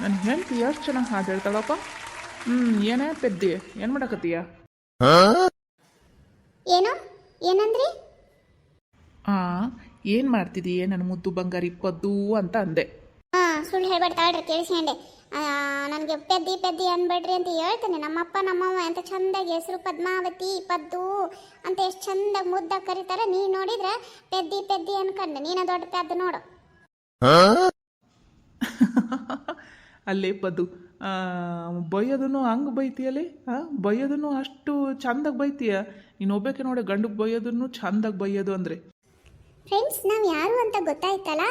ನನ್ನ ಹೆಂಡತಿ ಎಷ್ಟು ಚೆನ್ನಾಗಿ ಹಾಡು ಹೇಳ್ತಾಳಪ್ಪ. ಏನೇ ಪೆದ್ದಿ, ಏನು ಮಾಡಕತ್ತೀಯ? ಏನು ಏನಂದ್ರಿ? ಏನು ಮಾಡ್ತಿದೀಯೇ ನನ್ನ ಮುದ್ದು ಬಂಗಾರಿ ಪದ್ದು ಅಂತ ಅಂದೆ. ಸುಳ್ಳು ಹೇಳ್ಬೇಡ್ತಾಳ್ರಿ, ಕೇಳಿಸ್ಕೊಂಡೆ. ನನಗೆ ಪೆದ್ದಿ ಪೆದ್ದಿ ಅನ್ಬೇಡ್ರಿ ಅಂತ ಹೇಳ್ತೇನೆ. ನಮ್ಮಪ್ಪ ನಮ್ಮವ್ವ ಅಂತ ಚಂದಾಗಿ ಹೆಸರು ಪದ್ಮಾವತಿ ಪದ್ದು ಅಂತ ಎಷ್ಟು ಚಂದಾಗಿ ಮುದ್ದಾಗಿ ಕರೀತಾರೆ. ನೀ ನೋಡಿದ್ರೆ ಪೆದ್ದಿ ಪೆದ್ದಿ ಅನ್ಕಂಡೆ. ನೀನ ದೊಡ್ಡ ಪೆದ್ದು ನೋಡು. ಅಲ್ಲೇ ಪದ್ದು, ಬೈಯೋದನ್ನು ಹಂಗೆ ಬೈತೀಯಲ್ಲೇ. ಬೈಯೋದನ್ನು ಅಷ್ಟು ಚಂದಾಗಿ ಬೈತೀಯ. ನೀನು ಒಬ್ಬಕ್ಕೆ ನೋಡಿ ಗಂಡಗೆ ಬೈಯೋದನ್ನು ಚಂದಾಗಿ ಬೈಯೋದು ಅಂದರೆ. ಫ್ರೆಂಡ್ಸ್, ನಾವು ಯಾರು ಅಂತ ಗೊತ್ತಾಯ್ತಲ್ಲ?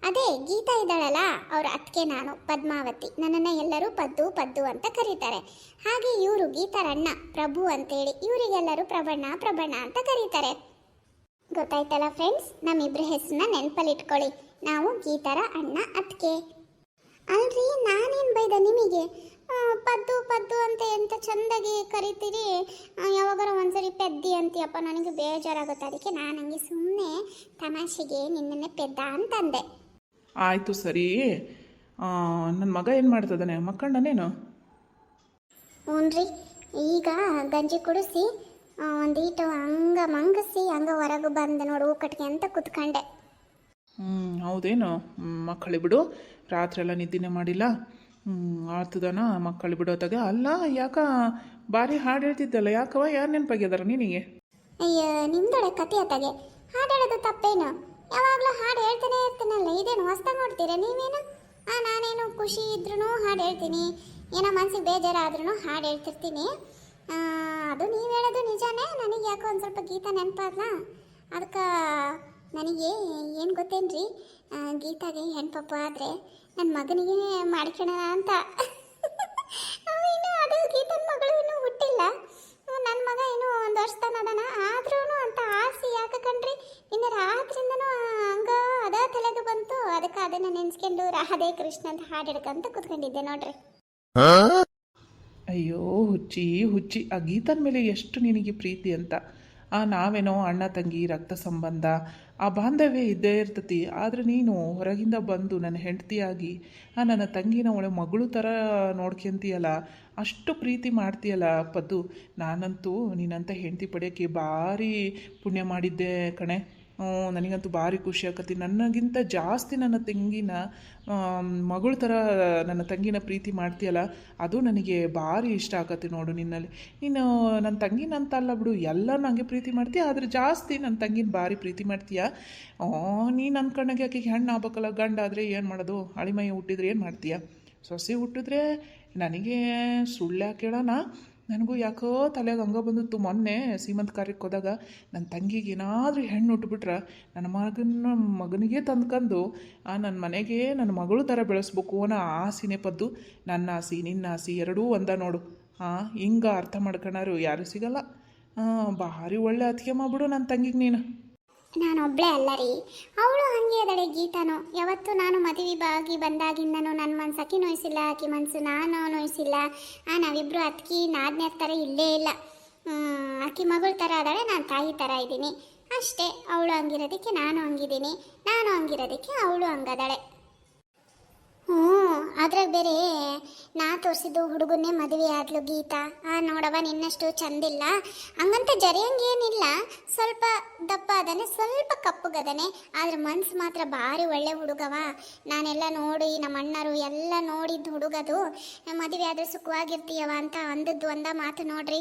ಅದೇ ಗೀತಾ ಇದ್ದಾಳಲ್ಲ, ಅವ್ರ ಅತ್ತಿಗೆ ನಾನು ಪದ್ಮಾವತಿ. ನನ್ನನ್ನು ಎಲ್ಲರೂ ಪದ್ದು ಪದ್ದು ಅಂತ ಕರೀತಾರೆ. ಹಾಗೆ ಇವರು ಗೀತಾರ ಅಣ್ಣ ಪ್ರಭು ಅಂತೇಳಿ, ಇವರಿಗೆಲ್ಲರೂ ಪ್ರಭಣ್ಣ ಪ್ರಭಣ್ಣ ಅಂತ ಕರೀತಾರೆ. ಗೊತ್ತಾಯ್ತಲ್ಲ ಫ್ರೆಂಡ್ಸ್? ನಮ್ಮಿಬ್ಬರ ಹೆಸರನ್ನ ನೆನಪಲ್ಲಿ ಇಟ್ಕೊಳ್ಳಿ. ನಾವು ಗೀತಾರ ಅಣ್ಣ ಅತ್ತಿಗೆ. ಅಲ್ರಿ, ನಾನೇನು ಬೈದ ನಿಮಗೆ? ಪದ್ದು ಪದ್ದು ಅಂತ ಎಂತ ಚಂದಾಗಿ ಕರಿತೀರಿ, ಯಾವಾಗಾರ ಒಂದ್ಸರಿ ಪೆದ್ದಿ ಅಂತೀಯಪ್ಪ. ನನಗೆ ಬೇಜಾರಾಗುತ್ತೆ. ಅದಕ್ಕೆ ನಾನು ಹಂಗೆ ಸುಮ್ಮನೆ ತಮಾಷೆಗೆ ನಿನ್ನನ್ನೇ ಪೆದ್ದ ಅಂತಂದೆ. ಆಯಿತು ಸರಿ. ನನ್ನ ಮಗ ಏನು ಮಾಡ್ತದಾನೆ? ಮಕ್ಕಂಡನೇನು? ಹ್ಞೂನ್ರಿ, ಈಗ ಗಂಜಿ ಕುಡಿಸಿ ಒಂದೀಟು ಹಂಗ ಮಂಗಿಸಿ ಹಂಗ ಹೊರಗೆ ಬಂದೆ ನೋಡು, ಕಟ್ಗೆ ಅಂತ ಕುತ್ಕೊಂಡೆ. ಹೌದೇನು? ಮಕ್ಕಳಿ ಬಿಡು, ರಾತ್ರಿ ಎಲ್ಲ ನಿದ್ದೆನೇ ಮಾಡಿಲ್ಲ. ಆತದನ ಮಕ್ಕಳು ಬಿಡೋತಾಗ. ಅಲ್ಲ, ಯಾಕ ಭಾರಿ ಹಾಡು ಹೇಳ್ತಿದ್ದಲ್ಲ, ಯಾಕವ? ಯಾರು ನೆನಪಾಗ್ಯದಾರ ನಿನಗೆ? ಅಯ್ಯ, ನಿಮ್ದೊಳೆ ಕತೆ ಆತಾಗೆ ಹಾಡು ಹೇಳೋದು ತಪ್ಪೇನು? ಯಾವಾಗಲೂ ಹಾಡು ಹೇಳ್ತಾನೆ ಇರ್ತೀನಲ್ಲ, ಇದೇನು ಹೊಸ್ದಾಗಿ ನೋಡ್ತೀರಾ ನೀವೇನು? ನಾನೇನು ಖುಷಿ ಇದ್ರೂ ಹಾಡು ಹೇಳ್ತೀನಿ, ಏನೋ ಮನ್ಸಿಗೆ ಬೇಜಾರಾದ್ರೂ ಹಾಡು ಹೇಳ್ತಿರ್ತೀನಿ. ಅದು ನೀವು ಹೇಳೋದು ನಿಜಾನೇ. ನನಗೆ ಯಾಕೋ ಒಂದು ಸ್ವಲ್ಪ ಗೀತಾ ನೆನಪಾದ್ಲ. ಅದಕ್ಕೆ ನನಗೆ ಏನು ಗೊತ್ತೇನ್ರಿ, ಗೀತಾಗೆ ಹೆಣ್ಪಪ್ಪ ಆದರೆ ನನ್ನ ಮಗನಿಗೆ ಮಾಡ್ಕೊಳ್ಳೋಣ ಅಂತ. ಇನ್ನು ಅದು ಗೀತನ ಮಗಳು ಇನ್ನೂ ಹುಟ್ಟಿಲ್ಲ. ನನ್ನ ಮಗ ಇನ್ನೂ ಒಂದು ವರ್ಷದನದನ. ಆದ್ರೂ ಅಂತ ಆಸೆ ಯಾಕೆ ಕಣ್ರಿ, ಇನ್ನು ರಾತ್ರಿಂದನೂ ಹಂಗ ಅದ ತಲೆಗೆ ಬಂತು. ಅದಕ್ಕೆ ಅದನ್ನು ನೆನೆಸ್ಕೊಂಡು ರಾಧೆ ಕೃಷ್ಣ ಅಂತ ಹಾಡು ಹಿಡ್ಕಂತ ಕುತ್ಕೊಂಡಿದ್ದೆ ನೋಡ್ರಿ. ಅಯ್ಯೋ ಹುಚ್ಚಿ ಹುಚ್ಚಿ, ಆ ಗೀತನ ಮೇಲೆ ಎಷ್ಟು ನಿನಗೆ ಪ್ರೀತಿ ಅಂತ. ನಾವೇನೋ ಅಣ್ಣ ತಂಗಿ ರಕ್ತ ಸಂಬಂಧ, ಆ ಬಾಂಧವ್ಯ ಇದ್ದೇ ಇರ್ತತಿ. ಆದರೆ ನೀನು ಹೊರಗಿಂದ ಬಂದು ನನ್ನ ಹೆಂಡತಿಯಾಗಿ ನನ್ನ ತಂಗಿನ ಒಳ್ಳೆ ಮಗಳು ಥರ ನೋಡ್ಕೊಂತೀಯಲ್ಲ, ಅಷ್ಟು ಪ್ರೀತಿ ಮಾಡ್ತೀಯಲ್ಲ ಪದ್ದು. ನಾನಂತೂ ನೀನಂತ ಹೆಂಡತಿ ಪಡೆಯೋಕ್ಕೆ ಭಾರಿ ಪುಣ್ಯ ಮಾಡಿದ್ದೆ ಕಣೆ. ನನಗಂತೂ ಭಾರಿ ಖುಷಿ ಆಕತಿ. ನನಗಿಂತ ಜಾಸ್ತಿ ನನ್ನ ತಂಗಿನ ಮಗಳ ಥರ ನನ್ನ ತಂಗಿನ ಪ್ರೀತಿ ಮಾಡ್ತೀಯಲ್ಲ, ಅದು ನನಗೆ ಭಾರಿ ಇಷ್ಟ ಆಕತಿ ನೋಡು ನಿನ್ನಲ್ಲಿ. ನೀನು ನನ್ನ ತಂಗಿನಂತ ಅಲ್ಲ ಬಿಡು, ಎಲ್ಲ ನನಗೆ ಪ್ರೀತಿ ಮಾಡ್ತೀಯ, ಆದರೆ ಜಾಸ್ತಿ ನನ್ನ ತಂಗಿನ ಭಾರಿ ಪ್ರೀತಿ ಮಾಡ್ತೀಯ. ನೀನು ಅನ್ಕೊಂಡಾಗೆ ಆಕೆಗೆ ಹೆಣ್ಣು ಆಗ್ಬೇಕಲ್ಲ. ಗಂಡ ಆದರೆ ಏನು ಮಾಡೋದು? ಅಳಿಮೈ ಹುಟ್ಟಿದ್ರೆ ಏನು ಮಾಡ್ತೀಯ? ಸೊಸೆ ಹುಟ್ಟಿದ್ರೆ ನನಗೆ ಸುಳ್ಳು ಯಾಕೆ ಹೇಳೋಣ, ನನಗೂ ಯಾಕೋ ತಲೆಗೆ ಹಂಗೆ ಬಂದಿತ್ತು. ಮೊನ್ನೆ ಸೀಮಂತ ಕಾರ್ಯಕ್ಕೆ ಹೋದಾಗ ನನ್ನ ತಂಗಿಗೆ ಏನಾದರೂ ಹೆಣ್ಣು ಹುಟ್ಟುಬಿಟ್ರೆ ನನ್ನ ಮಗನಿಗೆ ತಂದ್ಕೊಂಡು ನನ್ನ ಮನೆಗೆ ನನ್ನ ಮಗಳು ಥರ ಬೆಳೆಸ್ಬೇಕು ಅನ್ನೋ ಆಸೆನೇ ಪದ್ದು. ನನ್ನ ಆಸೆ ನಿನ್ನ ಆಸೆ ಎರಡೂ ಒಂದ ನೋಡು. ಹಿಂಗೆ ಅರ್ಥ ಮಾಡ್ಕೊಳಾರು ಯಾರೂ ಸಿಗಲ್ಲ. ಭಾರಿ ಒಳ್ಳೆ ಅತಿಗೆ ಮಾಡ್ಬಿಡು ನನ್ನ ತಂಗಿಗೆ ನೀನು. ನಾನೊಬ್ಬಳೇ ಅಲ್ಲ ರೀ, ಅವಳು ಹಾಗೆ ಅದಳೆ ಗೀತಾನು. ಯಾವತ್ತೂ ನಾನು ಮದುವೆ ಆಗಿ ಬಂದಾಗಿಂದನೂ ನನ್ನ ಮನಸ್ಸು ಅಕ್ಕಿ ನೋಯಿಸಿಲ್ಲ, ಆಕಿ ಮನಸ್ಸು ನಾನು ನೋಯಿಸಿಲ್ಲ. ನಾವಿಬ್ಬರು ಅಕ್ಕಿ ನಾದ್ನೇ ಥರ ಇಲ್ಲೇ ಇಲ್ಲ. ಅಕ್ಕಿ ಮಗಳ ಥರ ಅದಾಳೆ, ನಾನು ತಾಯಿ ಥರ ಇದ್ದೀನಿ ಅಷ್ಟೇ. ಅವಳು ಹಂಗಿರೋದಕ್ಕೆ ನಾನು ಹಂಗಿದ್ದೀನಿ, ನಾನು ಹಂಗಿರೋದಕ್ಕೆ ಅವಳು ಹಂಗದಾಳೆ. ಅದ್ರಾಗ ಬೇರೆ ನಾ ತೋರಿಸಿದ್ದು ಹುಡುಗನ್ನೇ ಮದುವೆ ಆದ್ಲು ಗೀತಾ. ನೋಡವ ನಿನ್ನಷ್ಟು ಚಂದಿಲ್ಲ ಹಂಗಂತ ಜರಿಯಂಗೇನಿಲ್ಲ. ಸ್ವಲ್ಪ ದಪ್ಪ ಅದನೆ, ಸ್ವಲ್ಪ ಕಪ್ಪಗದನೆ, ಆದ್ರೆ ಮನ್ಸು ಮಾತ್ರ ಭಾರಿ ಒಳ್ಳೆ ಹುಡುಗವ. ನಾನೆಲ್ಲ ನೋಡಿ ನಮ್ಮ ಅಣ್ಣರು ಎಲ್ಲ ನೋಡಿದ್ದು ಹುಡುಗದು. ಮದುವೆ ಆದ್ರೆ ಸುಖವಾಗಿರ್ತೀಯವ ಅಂತ ಅಂದದ್ದು ಒಂದ ಮಾತು ನೋಡ್ರಿ.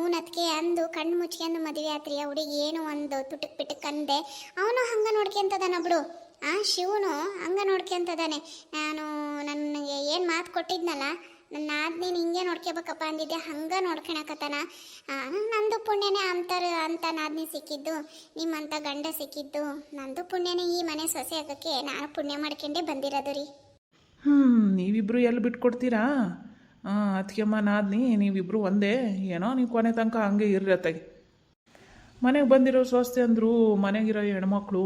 ಊನತ್ಗೆ ಅಂದು ಕಣ್ಣು ಮುಚ್ಕೊಂಡು ಮದುವೆ ಆತ್ರಿ ಆ ಹುಡುಗಿ. ಏನು ಒಂದು ತುಟಕ್ ಪಿಟಕ್ ಅಂದೆ, ಅವನು ಹಂಗ ನೋಡ್ಕೊಂತದಾನ ಬಿಡು. ಶಿವನು ಹಂಗ ನೋಡ್ಕೊಂತದಾನೆ. ನಾನು ನನಗೆ ಏನು ಮಾತು ಕೊಟ್ಟಿದ್ನಲ್ಲ, ನನ್ನ ಆದ್ನೇನು ಹಿಂಗೆ ನೋಡ್ಕೋಬೇಕಪ್ಪ ಅಂದಿದ್ದೆ, ಹಂಗೆ ನೋಡ್ಕೊಳಕತ್ತಾನ. ನಂದು ಪುಣ್ಯನೇ ಅಂತ ನಾದ್ನಿ ಸಿಕ್ಕಿದ್ದು, ನಿಮ್ಮಂಥ ಗಂಡ ಸಿಕ್ಕಿದ್ದು ನಂದು ಪುಣ್ಯನೇ. ಈ ಮನೆ ಸೊಸೆ ಆಗೋಕ್ಕೆ ನಾನು ಪುಣ್ಯ ಮಾಡ್ಕೊಂಡೇ ಬಂದಿರೋದು ರೀ. ನೀವಿಬ್ರು ಎಲ್ಲಿ ಬಿಟ್ಕೊಡ್ತೀರಾ? ಅದಕ್ಕೆಮ್ಮ ನಾದ್ನಿ ನೀವಿಬ್ರು ಒಂದೇ. ಏನೋ ನೀವು ಕೊನೆ ತನಕ ಹಂಗೆ ಇರ್ರತ್ತಾಗಿ. ಮನೆಗೆ ಬಂದಿರೋ ಸ್ವಸ್ತಿ ಅಂದರು, ಮನೆಗಿರೋ ಹೆಣ್ಮಕ್ಳು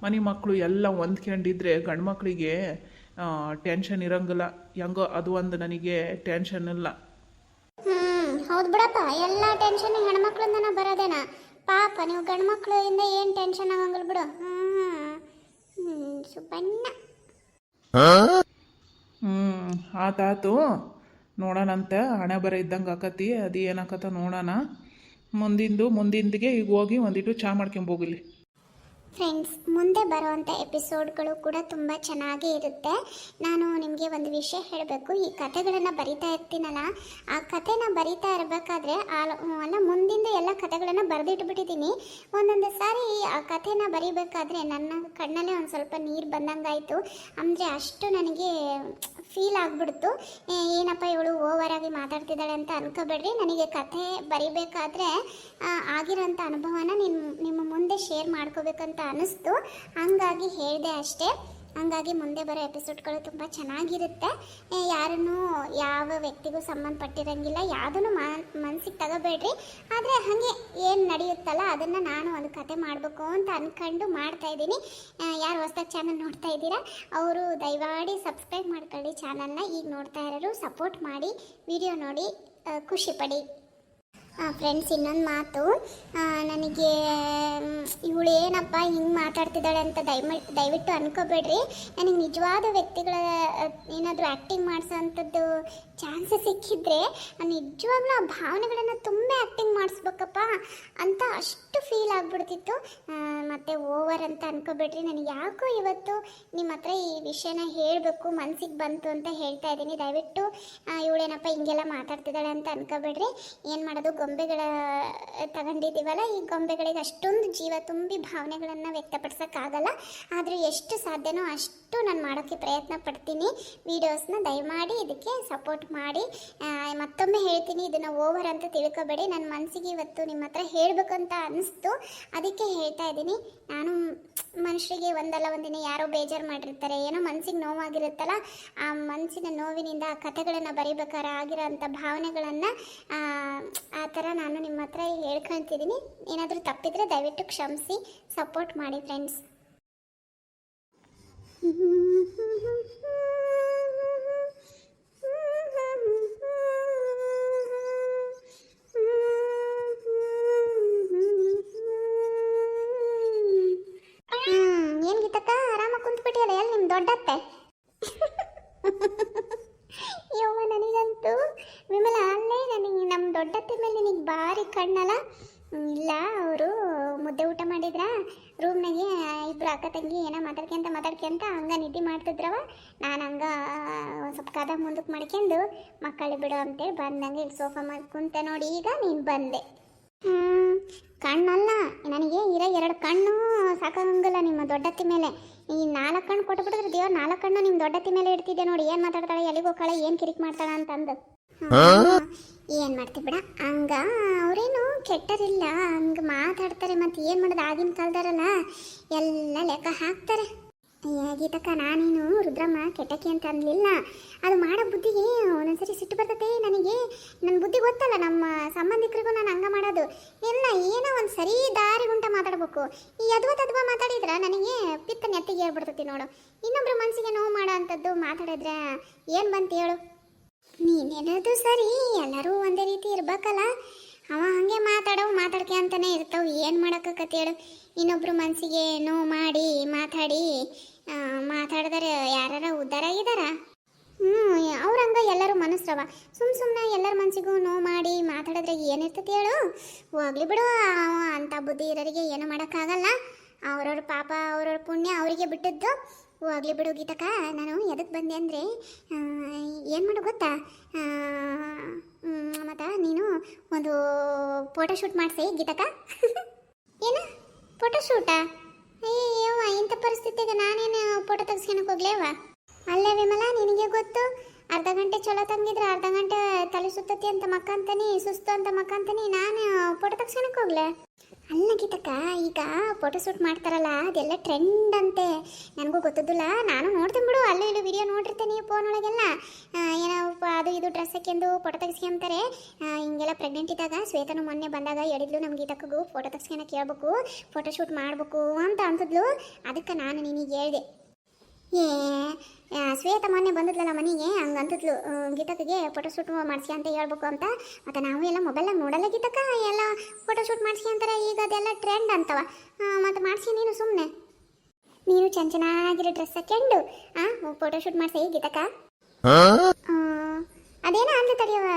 ಮನೆ ಮಕ್ಕಳು ಎಲ್ಲ ಹೊಂದ್ಕೊಂಡಿದ್ರೆ ಗಂಡು ಮಕ್ಕಳಿಗೆ ಟೆನ್ಷನ್ ಇರಂಗಿಲ್ಲ. ಹೆಂಗೋ ಅದು ಒಂದು ನನಗೆ ಟೆನ್ಷನ್ ಇಲ್ಲ. ಹೌದು ಬಿಡಪ್ಪ, ಎಲ್ಲ ಟೆನ್ಷನ್ ಹೆಣ್ಮಕ್ಳಿಂದನ ಬರೋದೇನ. ಪಾಪ ನೀವು ಗಂಡು ಮಕ್ಕಳಿಂದ ಏನು ಟೆನ್ಷನ್ ಆಗಂಗಿಲ್ಲ ಬಿಡು. ಸುಬ್ಬಣ್ಣ ಹ್ಞೂ ಆತಾತು ನೋಡೋಣಂತೆ ಹಣೆ ಬರ ಇದ್ದಂಗೆ ಆಕತಿ ಅದು ಏನಾಕತ್ತ ನೋಡೋಣ. ಮುಂದಿಂದಿಗೆ ಈಗ ಹೋಗಿ ಒಂದಿಟ್ಟು ಚಹಾ ಮಾಡ್ಕೊಂಬೋಗಿಲ್ಲಿ. ಫ್ರೆಂಡ್ಸ್, ಮುಂದೆ ಬರುವಂಥ ಎಪಿಸೋಡ್ಗಳು ಕೂಡ ತುಂಬ ಚೆನ್ನಾಗೇ ಇರುತ್ತೆ. ನಾನು ನಿಮಗೆ ಒಂದು ವಿಷಯ ಹೇಳಬೇಕು. ಈ ಕಥೆಗಳನ್ನು ಬರಿತಾ ಇರ್ತೀನಲ್ಲ, ಆ ಕಥೆನ ಬರಿತಾ ಇರಬೇಕಾದ್ರೆ ಅಲ್ಲ ಮುಂದಿಂದ ಎಲ್ಲ ಕಥೆಗಳನ್ನು ಬರೆದಿಟ್ಬಿಟ್ಟಿದ್ದೀನಿ. ಒಂದೊಂದು ಸಾರಿ ಆ ಕಥೆನ ಬರಿಬೇಕಾದ್ರೆ ನನ್ನ ಕಣ್ಣಲ್ಲೇ ಒಂದು ಸ್ವಲ್ಪ ನೀರು ಬಂದಂಗಾಯಿತು. ಅಂದರೆ ಅಷ್ಟು ನನಗೆ ಫೀಲ್ ಆಗಿಬಿಡ್ತು. ಏನಪ್ಪ ಇವಳು ಓವರಾಗಿ ಮಾತಾಡ್ತಿದ್ದಾಳೆ ಅಂತ ಅನ್ಕೋಬೇಡ್ರಿ. ನನಗೆ ಕಥೆ ಬರಿಬೇಕಾದ್ರೆ ಆಗಿರೋಂಥ ಅನುಭವನ ನಿಮ್ಮ ಮುಂದೆ ಶೇರ್ ಮಾಡ್ಕೋಬೇಕಂತ ಅನ್ನಿಸ್ತು. ಹಂಗಾಗಿ ಹೇಳಿದೆ ಅಷ್ಟೇ. ಹಂಗಾಗಿ ಮುಂದೆ ಬರೋ ಎಪಿಸೋಡ್ಗಳು ತುಂಬ ಚೆನ್ನಾಗಿರುತ್ತೆ. ಯಾರನ್ನೂ ಯಾವ ವ್ಯಕ್ತಿಗೂ ಸಂಬಂಧಪಟ್ಟಿರಂಗಿಲ್ಲ. ಯಾವುದನ್ನು ಮನಸ್ಸಿಗೆ ತಗೋಬೇಡ್ರಿ. ಆದರೆ ಹಾಗೆ ಏನು ನಡೆಯುತ್ತಲ್ಲ ಅದನ್ನು ನಾನು ಒಂದು ಕತೆ ಮಾಡಬೇಕು ಅಂತ ಅಂದ್ಕೊಂಡು ಮಾಡ್ತಾಯಿದ್ದೀನಿ. ಯಾರು ಹೊಸ್ದಾಗಿ ಚಾನಲ್ ನೋಡ್ತಾ ಇದ್ದೀರಾ ಅವರು ದಯಮಾಡಿ ಸಬ್ಸ್ಕ್ರೈಬ್ ಮಾಡ್ಕೊಳ್ಳಿ ಚಾನಲ್ನ. ಈಗ ನೋಡ್ತಾ ಇರೋರು ಸಪೋರ್ಟ್ ಮಾಡಿ, ವಿಡಿಯೋ ನೋಡಿ ಖುಷಿಪಡಿ. ಫ್ರೆಂಡ್ಸ್, ಇನ್ನೊಂದು ಮಾತು, ನನಗೆ ಇವಳು ಏನಪ್ಪ ಹಿಂಗೆ ಮಾತಾಡ್ತಿದ್ದಾಳೆ ಅಂತ ದಯವಿಟ್ಟು ಅನ್ಕೋಬೇಡ್ರಿ. ನನಗೆ ನಿಜವಾದ ವ್ಯಕ್ತಿಗಳ ಏನಾದರೂ ಆ್ಯಕ್ಟಿಂಗ್ ಮಾಡಿಸೋವಂಥದ್ದು ಚಾನ್ಸ್ ಸಿಕ್ಕಿದ್ರೆ ನಿಜವಾಗ್ಲೂ ಆ ಭಾವನೆಗಳನ್ನು ತುಂಬ ಆ್ಯಕ್ಟಿಂಗ್ ಮಾಡಿಸ್ಬೇಕಪ್ಪ ಅಂತ ಅಷ್ಟು ಫೀಲ್ ಆಗಿಬಿಡ್ತಿತ್ತು. ಮತ್ತು ಓವರ್ ಅಂತ ಅನ್ಕೋಬೇಡ್ರಿ. ನನಗೆ ಯಾಕೋ ಇವತ್ತು ನಿಮ್ಮ ಹತ್ರ ಈ ವಿಷಯನ ಹೇಳಬೇಕು ಮನಸ್ಸಿಗೆ ಬಂತು ಅಂತ ಹೇಳ್ತಾ ಇದ್ದೀನಿ. ದಯವಿಟ್ಟು ಇವಳೇನಪ್ಪ ಹಿಂಗೆಲ್ಲ ಮಾತಾಡ್ತಿದ್ದಾಳೆ ಅಂತ ಅನ್ಕೋಬೇಡ್ರಿ. ಏನು ಮಾಡೋದು, ಗೊಂಬೆಗಳ ತಗೊಂಡಿದ್ದೀವಲ್ಲ, ಈ ಗೊಂಬೆಗಳಿಗೆ ಅಷ್ಟೊಂದು ಜೀವ ತುಂಬಿ ಭಾವನೆಗಳನ್ನು ವ್ಯಕ್ತಪಡಿಸೋಕ್ಕಾಗಲ್ಲ. ಆದರೂ ಎಷ್ಟು ಸಾಧ್ಯನೋ ಅಷ್ಟು ನಾನು ಮಾಡೋಕ್ಕೆ ಪ್ರಯತ್ನ ಪಡ್ತೀನಿ. ವೀಡಿಯೋಸ್ನ ದಯಮಾಡಿ ಇದಕ್ಕೆ ಸಪೋರ್ಟ್ ಮಾಡಿ. ಮತ್ತೊಮ್ಮೆ ಹೇಳ್ತೀನಿ, ಇದನ್ನು ಓವರ್ ಅಂತ ತಿಳ್ಕೊಬೇಡಿ. ನನ್ನ ಮನಸ್ಸಿಗೆ ಇವತ್ತು ನಿಮ್ಮ ಹತ್ರ ಹೇಳಬೇಕಂತ ಅನ್ನಿಸ್ತು, ಅದಕ್ಕೆ ಹೇಳ್ತಾ ಇದ್ದೀನಿ. ನಾನು ಮನುಷ್ಯರಿಗೆ ಒಂದಲ್ಲ ಒಂದಿನ ಯಾರೋ ಬೇಜಾರು ಮಾಡಿರ್ತಾರೆ, ಏನೋ ಮನಸ್ಸಿಗೆ ನೋವಾಗಿರುತ್ತಲ್ಲ, ಆ ಮನಸ್ಸಿನ ನೋವಿನಿಂದ ಆ ಕಥೆಗಳನ್ನು ಬರಿಬೇಕಾದ್ರೆ ಆಗಿರೋಂಥ ಭಾವನೆಗಳನ್ನು ಆ ಥರ ನಾನು ನಿಮ್ಮ ಹತ್ರ ಹೇಳ್ಕೊಳ್ತಿದ್ದೀನಿ. ಏನಾದರೂ ತಪ್ಪಿದರೆ ದಯವಿಟ್ಟು ಕ್ಷಮಿಸಿ, ಸಪೋರ್ಟ್ ಮಾಡಿ ಫ್ರೆಂಡ್ಸ್. ಏನು ಗೀತಕ್ಕ, ಆರಾಮಾಗಿ ಕುಂತ್ಬಿಟ್ಟಿಯಲ್ಲ, ಎಲ್ಲಿ ನಿಮ್ಮ ದೊಡ್ಡತ್ತೆ? ಯವ್ವ, ನನಗಂತೂ ವಿಮಲ ಅಲ್ಲೇ ನನಗೆ ನಮ್ಮ ದೊಡ್ಡತ್ತೆ ಮೇಲೆ ನಿನಗೆ ಭಾರಿ ಕಣ್ಣಲ್ಲ. ಇಲ್ಲ, ಅವರು ಮುದ್ದೆ ಊಟ ಮಾಡಿದ್ರ ರೂಮ್ನಾಗೆ ಇಬ್ಬರು ಅಕ್ಕ ತಂಗಿ ಏನೋ ಮಾತಾಡ್ಕೊಂತ ಹಂಗೆ ನಿದ್ದೆ ಮಾಡ್ತಿದ್ರವ. ನಾನು ಹಂಗೆ ಒಂದು ಸ್ವಲ್ಪ ಕದ ಮುಂದಕ್ಕೆ ಮಾಡ್ಕೊಂಡು ಮಕ್ಕಳು ಬಿಡು ಅಂತೇಳಿ ಬಂದಂಗೆ ಇಲ್ಲಿ ಸೋಫಾ ಮಾಡಿ ಕುಂತೆ ನೋಡಿ. ಈಗ ನೀನು ಬಂದೆ. ಕಣ್ಣಲ್ಲ, ನನಗೆ ಇರೋ 2 ಕಣ್ಣು ಸಾಕಾಗಂಗಿಲ್ಲ ನಿಮ್ಮ ದೊಡ್ಡತ್ತಿ ಮೇಲೆ. ಈ 4 ಕಣ್ಣು ಕೊಟ್ಬಿಟ್ಟಿದ್ರೆ ದೇವ್ರು 4 ಕಣ್ಣು ನಿಮ್ಮ ದೊಡ್ಡತ್ತಿ ಮೇಲೆ ಇಡ್ತಿದ್ದೆ ನೋಡಿ. ಏನು ಮಾತಾಡ್ತಾಳೆ, ಎಲ್ಲಿಗೆ ಹೋಗ್ತಾಳೆ, ಏನು ಕಿರಿಕ್ ಮಾಡ್ತಾಳ ಅಂತಂದು. ಏನು ಮಾಡ್ತಿ ಬಿಡ, ಹಂಗ ಅವರೇನು ಕೆಟ್ಟರಿಲ್ಲ, ಹಂಗೆ ಮಾತಾಡ್ತಾರೆ. ಮತ್ತು ಏನು ಮಾಡೋದು, ಆಗಿನ ಕಾಲದಾರಲ್ಲ ಎಲ್ಲ ಲೆಕ್ಕ ಹಾಕ್ತಾರೆ. ಗೀತಕ್ಕ, ನಾನೇನು ರುದ್ರಮ್ಮ ಕೆಟ್ಟಕ್ಕೆ ಅಂತ ಅನ್ನಲಿಲ್ಲ. ಅದು ಮಾಡೋ ಬುದ್ಧಿಗೆ ಒಂದೊಂದ್ಸರಿ ಸಿಟ್ಟು ಬರ್ತತೆ ನನಗೆ. ನನ್ನ ಬುದ್ಧಿ ಗೊತ್ತಲ್ಲ, ನಮ್ಮ ಸಂಬಂಧಿಕರಿಗೂ ನಾನು ಹಂಗೆ ಮಾಡೋದು ಎಲ್ಲ. ಏನೋ ಒಂದು ಸರಿ ದಾರಿ ಗುಂಟ ಮಾತಾಡ್ಬೇಕು. ಈ ತದ್ವಾ ಮಾತಾಡಿದ್ರೆ ನನಗೆ ಪಿತ್ತ ನೆತ್ತಿಗೆ ಹೇಳ್ಬಿಡ್ತೈತಿ ನೋಡು. ಇನ್ನೊಬ್ರು ಮನಸ್ಸಿಗೆ ನೋವು ಮಾಡೋ ಅಂಥದ್ದು ಮಾತಾಡಿದ್ರೆ ಏನು ಬಂತು ಹೇಳು? ನೀನೇನದು ಸರಿ, ಎಲ್ಲರೂ ಒಂದೇ ರೀತಿ ಇರ್ಬೇಕಲ್ಲ. ಅವ ಹಾಗೆ ಮಾತಾಡ್ಕೆ ಅಂತಾನೆ ಇರ್ತಾವೆ. ಏನು ಮಾಡೋಕ್ಕತ್ತೆ ಹೇಳು? ಇನ್ನೊಬ್ರು ಮನಸ್ಸಿಗೆ ನೋವು ಮಾಡಿ ಮಾತಾಡಿದರೆ ಯಾರ ಉದ್ಧಾರ ಆಗಿದಾರ? ಅವ್ರಂಗ ಎಲ್ಲರೂ ಮನಸ್ಸವ. ಸುಮ್ಮನೆ ಎಲ್ಲರ ಮನಸ್ಸಿಗೂ ನೋವು ಮಾಡಿ ಮಾತಾಡಿದ್ರೆ ಏನಿರ್ತೈತಿ ಹೇಳು? ಹೋಗ್ಲಿ ಬಿಡು, ಅಂಥ ಬುದ್ಧಿ ಇರೋರಿಗೆ ಏನು ಮಾಡೋಕ್ಕಾಗಲ್ಲ. ಅವ್ರವ್ರ ಪಾಪ ಅವ್ರವ್ರ ಪುಣ್ಯ ಅವರಿಗೆ ಬಿಟ್ಟಿದ್ದು. ಹೋಗ್ಲಿ ಬಿಡು ಗೀತಕ್ಕ. ನಾನು ಎದಕ್ಕೆ ಬಂದೆ ಅಂದರೆ, ಏನು ಮಾಡು ಗೊತ್ತಾ, ಮತ್ತು ನೀನು ಒಂದು ಫೋಟೋಶೂಟ್ ಮಾಡಿಸಿ ಗೀತಕ್ಕ. ಏನು ಫೋಟೋಶೂಟಾ? ಅಯ್ಯವ್ವ, ಇಂಥ ಪರಿಸ್ಥಿತಿಗೆ ನಾನೇನು ಫೋಟೋ ತೆಗೆಸ್ಕೊಳಕ್ಕೆ ಹೋಗ್ಲೇವ? ಅಲ್ಲೇ ವಿಮಲ, ನಿನಗೆ ಗೊತ್ತು, ಅರ್ಧ ಗಂಟೆ ಚಲೋ ತಂಗಿದ್ರೆ ಅರ್ಧ ಗಂಟೆ ತಲೆ ಸುತ್ತತಿ ಅಂತ ಮಕ್ಕಂತಾನೆ, ಸುಸ್ತು ಅಂತ ಮಕ್ಕಂತಾನೆ. ನಾನು ಫೋಟೋ ತೆಗೆಸ್ಕೊಳಕ್ಕೆ ಹೋಗ್ಲೆ? ಅಲ್ಲ ಗೀತಕ್ಕ, ಈಗ ಫೋಟೋಶೂಟ್ ಮಾಡ್ತಾರಲ್ಲ ಅದೆಲ್ಲ ಟ್ರೆಂಡ್ ಅಂತೆ. ನನಗೂ ಗೊತ್ತಿದ್ದಿಲ್ಲ, ನಾನು ನೋಡ್ತೀನಿ ಬಿಡು, ಅಲ್ಲೂ ಇಲ್ಲಿ ವಿಡಿಯೋ ನೋಡಿರ್ತೇನೆ ಫೋನ್ ಒಳಗೆಲ್ಲ. ಏನಪ್ಪ ಅದು ಇದು ಡ್ರೆಸ್ ಹಾಕ್ಯಂದು ಫೋಟೋ ತೆಗೆಸ್ಕೊಂತಾರೆ. ಹಿಂಗೆಲ್ಲ ಪ್ರೆಗ್ನೆಂಟ್ ಇದ್ದಾಗ ಶ್ವೇತನು ಮೊನ್ನೆ ಬಂದಾಗ ಹೇಳಿದ್ಲು, ನಮ್ಮ ಗೀತಕ್ಕಗೂ ಫೋಟೋ ತೆಗೆಸ್ಕೊಳಕ್ಕೆ ಹೇಳ್ಬೇಕು, ಫೋಟೋಶೂಟ್ ಮಾಡಬೇಕು ಅಂತ ಅಂತಿದ್ಲು. ಅದಕ್ಕೆ ನಾನು ನಿನಗೆ ಹೇಳಿದೆ. ಶ್ವೇತ ಮೊನ್ನೆ ಬಂದಿದ್ಲಲ್ಲ ಮನೆಗೆ, ಹಂಗೆ ಅಂತಿದ್ಲು ಗೀತಕ್ಕಿಗೆ ಫೋಟೋಶೂಟ್ ಮಾಡಿಸಿ ಅಂತ ಹೇಳ್ಬೇಕು ಅಂತ. ಮತ್ತು ನಾವು ಎಲ್ಲ ಮೊಬೈಲಾಗ ನೋಡಲ್ಲ ಗೀತಕ್ಕ, ಎಲ್ಲ ಫೋಟೋಶೂಟ್ ಮಾಡಿಸಿ ಅಂತಾರೆ. ಈಗ ಅದೆಲ್ಲ ಟ್ರೆಂಡ್ ಅಂತವ. ಮತ್ತು ಮಾಡಿಸಿ ನೀನು ಸುಮ್ಮನೆ ನೀನು ಚೆನ್ನಾಗಿರೋ ಡ್ರೆಸ್ ಹಾಕ್ಯಂಡು ಫೋಟೋಶೂಟ್ ಮಾಡಿಸಿ ಗೀತಕ್ಕ. ಅದೇನೋ ಅಂದ ತಡೆಯವ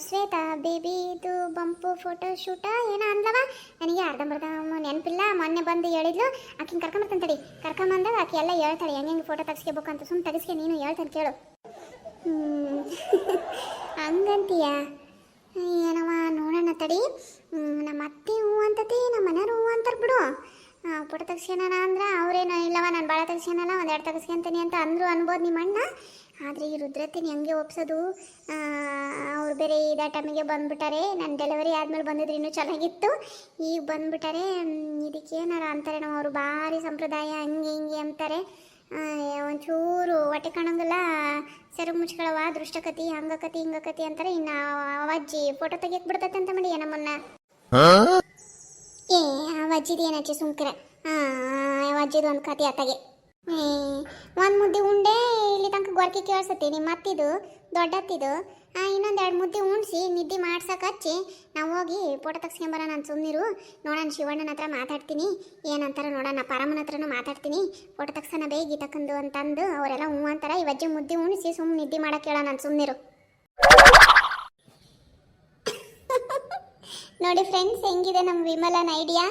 ಶ್ವೇತಾ ಬೇಬಿದು ಬಂಪು ಫೋಟೋ ಶೂಟ ಏನೋ ಅಂದವ. ನನಗೆ ಅರ್ಧಂಬರ್ಧ ನೆನಪಿಲ್ಲ. ಮೊನ್ನೆ ಬಂದು ಹೇಳಿದ್ಲು ಆಕಿನ ಕರ್ಕೊಂಬರ್ತಾನೆ ತಡಿ. ಕರ್ಕೊಂಬಂದಾಗ ಆಕೆ ಎಲ್ಲ ಹೇಳ್ತಾಳೆ ಹೆಂಗೆ ಫೋಟೋ ತೆಗಿಸ್ಕೋಬೇಕು ಅಂತ. ಸುಮ್ಮನೆ ತೆಗಿಸ್ಕೆ ನೀನು ಹೇಳ್ತಾನೆ ಕೇಳು. ಹಂಗಂತೀಯ? ಏನವ ನೋಡೋಣ ತಡಿ. ನಮ್ಮ ಅತ್ತೆ ಹೂ ಅಂತತಿ, ನಮ್ಮ ಮನೆಯವ್ರು ಹೂ ಅಂತಾರೆ ಬಿಡು. ಫೋಟೋ ತೆಗಿಸ್ಕೊಣ ಅಂದ್ರೆ ಅವ್ರೇನೋ ಇಲ್ಲವ ನಾನು ಭಾಳ ತೆಗಿಸ್ಕೊನಲ್ಲ ಒಂದೆರಡು ತೆಗಿಸ್ಕೊಂತೀನಿ ಅಂತ ಅಂದರು ಅನ್ಬೋದು ನಿಮ್ಮ ಅಣ್ಣ. ಆದರೆ ಈ ರುದ್ರತಿನ ಹೆಂಗೆ ಒಪ್ಸೋದು? ಅವ್ರು ಬೇರೆ ಇದೇ ಟೈಮಿಗೆ ಬಂದುಬಿಟ್ಟಾರೆ. ನನ್ನ ಡೆಲಿವರಿ ಆದಮೇಲೆ ಬಂದಿದ್ರೆ ಇನ್ನೂ ಚೆನ್ನಾಗಿತ್ತು. ಈಗ ಬಂದುಬಿಟ್ಟಾರೆ. ಇದಕ್ಕೇನಾರ ಅಂತಾರೆ ನಾವು, ಅವರು ಭಾರಿ ಸಂಪ್ರದಾಯ ಹಂಗೆ ಹಿಂಗೆ ಅಂತಾರೆ. ಒಂಚೂರು ಹೊಟ್ಟೆ ಕಾಣಂಗಿಲ್ಲ, ಸೆರಗು ಮುಚ್ಕೊಳವ, ದೃಷ್ಟಕತಿ, ಹಂಗಕತಿ ಹಿಂಗಕತಿ ಅಂತಾರೆ. ಇನ್ನು ಅವಜ್ಜಿ ಫೋಟೋ ತೆಗಿಯಕ್ಕೆ ಬಿಡ್ತೈತೆ ಅಂತ ಮಾಡಿ ನಮ್ಮನ್ನ. ಏ ಅವಜ್ಜಿದು ಏನಜ್ಜಿ ಸುಮ್ಕಿರ. ಅವಜ್ಜಿದು ಒಂದು ಕತೆ ಆತಾಗೆ. ಒಂದು ಮುದ್ದೆ ಉಂಡೆ ಇಲ್ಲಿ ತನಕ ಗೊರ್ಕಿ ಕೇಳಿಸತ್ತಿ ನಿಮ್ಮ ಅತ್ತಿದು ದೊಡ್ಡತ್ತಿದು. ಇನ್ನೊಂದು 2 ಮುದ್ದೆ ಉಣ್ಸಿ ನಿದ್ದೆ ಮಾಡ್ಸಕ್ಕೆ ಹಚ್ಚಿ ನಾವು ಹೋಗಿ ಫೋಟೋ ತೆಗ್ಸ್ಕೊಂಬರ. ನಾನು ಸುಮ್ಮನಿರು. ನೋಡೋಣ ಶಿವಣ್ಣನ ಹತ್ರ ಮಾತಾಡ್ತೀನಿ, ಏನಂತಾರ ನೋಡೋಣ. ಪರಮನ ಹತ್ರನೂ ಮಾತಾಡ್ತೀನಿ. ಫೋಟೋ ತೆಗ್ಸೋಣ ಬೇಗ ತಕ್ಕಂದು ಅಂತಂದು ಅವರೆಲ್ಲ ಹ್ಞೂ ಅಂತಾರೆ. ಈ ಅಜ್ಜಿ ಮುದ್ದೆ ಉಣಿಸಿ ಸುಮ್ಮನೆ ನಿದ್ದೆ ಮಾಡಕ್ಕೆ ಹೇಳ. ನಾನು ಸುಮ್ಮನಿರು. ನೋಡಿ ಫ್ರೆಂಡ್ಸ್, ಹೆಂಗಿದೆ ನಮ್ಮ ವಿಮಲನ ಐಡಿಯಾ.